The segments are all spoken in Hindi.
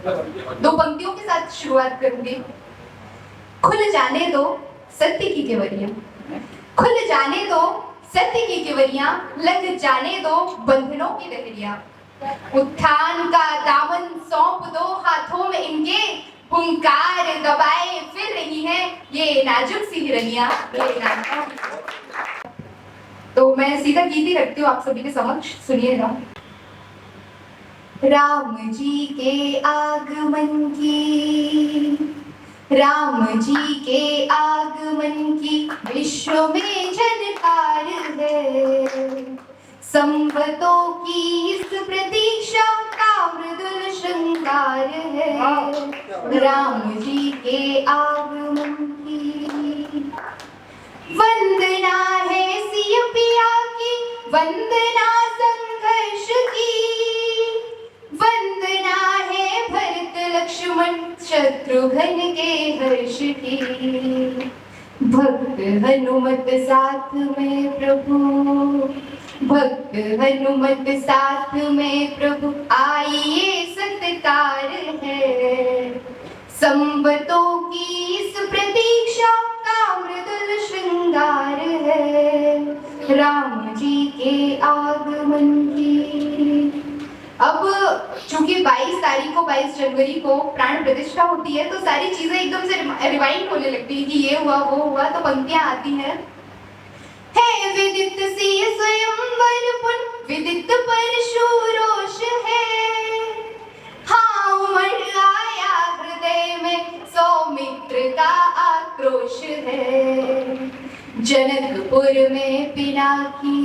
दो पंक्तियों के साथ शुरुआत करूंगी। खुल जाने दो सत्य की केवड़ियां, खुल जाने दो सत्य की केवड़ियां, लग जाने दो बंधनों की दहरियां। उत्थान का दामन सौंप दो हाथों में इनके, हुंकार दबाए फिर रही है ये नाजुक सी हिरनियां। तो मैं सीधा गीत ही रखती हूँ आप सभी के समक्ष, सुनिएगा। राम जी के आगमन की, राम जी के आगमन की विश्व में झनकार है। संवतों की इस प्रतीक्षा का मृदुल श्रृंगार है। राम जी के आगमन की वंदना है सिय पिया की, वंदना संघर्ष की, वंदना है भरत लक्ष्मण शत्रुघ्न के हर्ष की। भक्त हनुमत साथ में प्रभु, भक्त हनुमत साथ में प्रभु, आइए सत्कार है। संवतों की इस प्रतीक्षा का मृदुल श्रृंगार है। राम जी के आगमन की। अब चूंकि 22 तारीख को 22 जनवरी को प्राण प्रतिष्ठा होती है, तो सारी चीजें एकदम से रिवाइंड होने लगती है कि ये हुआ वो हुआ, तो पंक्तियां आती हैं। है विदित सिय स्वयंवर पुन, विदित परशुरोष है। हाँ उमड़ आया हृदय में सौमित्र का आक्रोश है। जनकपुर में पिनाकी,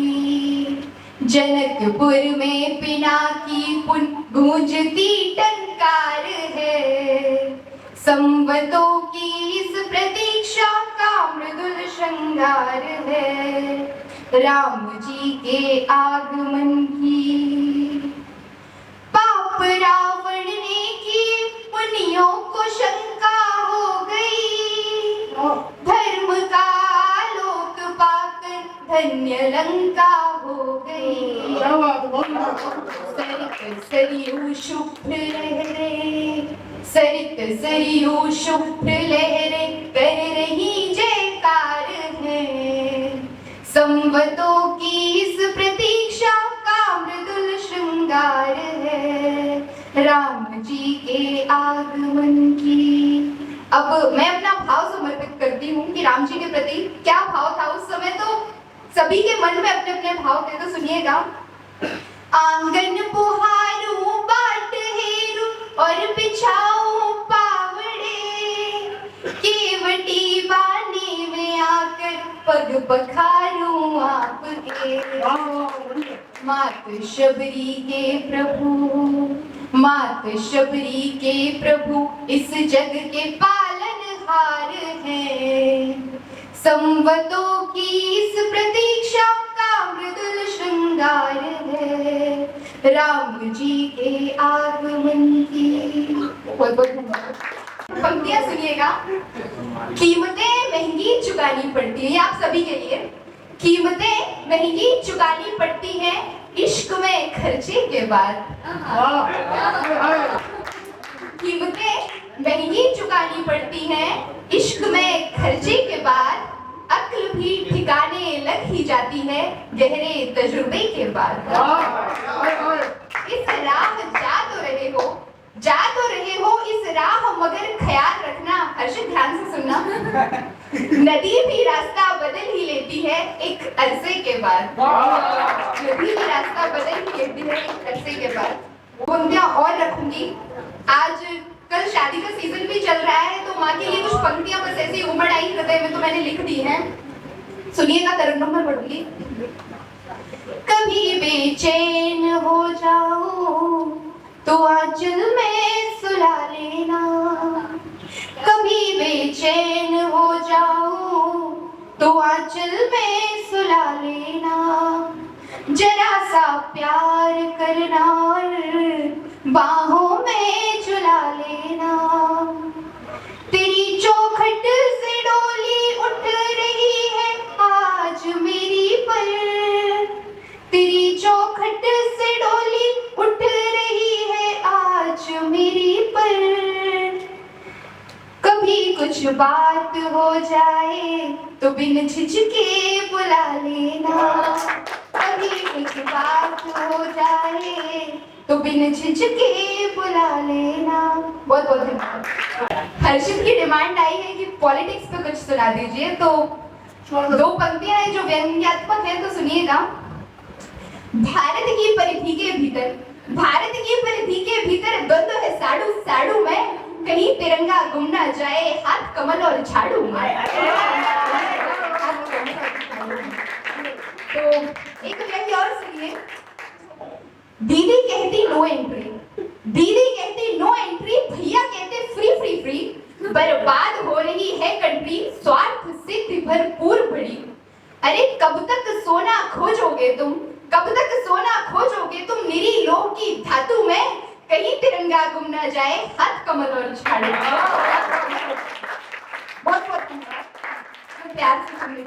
जनकपुर में पिनाकी पुन गूंजती टंकार है। संवतों की इस प्रतीक्षा का मृदुल श्रृंगार है। राम जी के आगमन की। पाप रावण ने की, मुनियों को शंका हो गई। धर्म का लोक पाकर धन्य लंका हो गई। सरित सरयू शुभ्र लहरे, सरित सरयू शुभ्र लहरे कर रही जयकार है। संवतों की इस प्रतीक्षा का मृदुल श्रृंगार है। राम जी के आगमन की। अब मैं अपना भाव समर्पित करती हूँ कि राम जी के प्रति क्या भाव था उस समय, तो सभी के मन में अपने अपने भाव थे, तो सुनिएगा। आंगन पुहारू बाट हेरू और बिछाऊं पावड़े, केवटी बाने में आकर पग पखारूं आपके। मात शबरी के प्रभु, मात शबरी के प्रभु इस जग के पालनहार हैं। संवतों की इस प्रतीक्षा का मृदुल श्रृंगार है। राम जी के आगमन की। बहुत बहुत धन्यवाद। पंक्तियां सुनिएगा। कीमतें महंगी चुकानी पड़ती है, आप सभी के लिए। कीमतें महंगी चुकानी पड़ती है इश्क में खर्चे के बाद। कीमतें महंगी चुकानी पड़ती हैं इश्क में खर्चे के बाद। अक्ल भी ठिकाने लग ही जाती है गहरे तजुर्बे के बाद। इस राह जा तो रहे हो इस राह, मगर ख्याल रखना, हर्षित ध्यान से सुनना, नदी भी रास्ता बदल ही लेती है एक अरसे के बाद। नदी भी रास्ता बदल ही लेती है एक अरसे के बाद। पंक्तियां और रखूंगी। आज कल शादी का सीजन भी चल रहा है, तो माँ के लिए कुछ पंक्तियां बस ऐसी उमड़ आई हृदय में, तो मैंने लिख दी है। सुनिएगा, तरंगम में पढ़ूंगी। कभी बेचैन हो जाऊं तो आंचल में सुला लेना, कभी बेचैन हो जाऊं तो आंचल में सुला लेना। जरा सा प्यार करना बाहों में झुला लेना। तेरी चौखट से डोली उठ रही है आज मेरी पर, तेरी चौखट से डोली उठ रही है आज मेरी पर कभी कुछ बात हो जाए तो बिन झिझके बुला लेना, कभी कुछ बात हो जाए तो बिन झिझके बुला लेना। बहुत बहुत धन्यवाद। हर्षित की डिमांड आई है कि पॉलिटिक्स पे कुछ सुना दीजिए, तो दो पंक्तियां हैं जो व्यंग्यात्मक है, तो सुनिएगा। भारत की परिधि के भीतर, भारत की परिधि के भीतर द्वंद्व है साड़ू साड़ू में, कहीं तिरंगा गुम ना जाए हाथ कमल और झाड़ू में। तो एक व्यंग्य और सुनिए। दीदी कहती नो एंट्री, दीदी कहती नो एंट्री, भैया कहते फ्री फ्री फ्री, बर्बाद हो रही है कंट्री, स्वार्थ सिद्धि भरपूर बड़ी। अरे कब तक सोना खोजोगे तुम, कब तक सोना खोजोगे तुम निरी लोह की धातु में, कहीं तिरंगा गुम ना जाए हाथ कमल और झाड़ू। बहुत बहुत प्यार से सुनने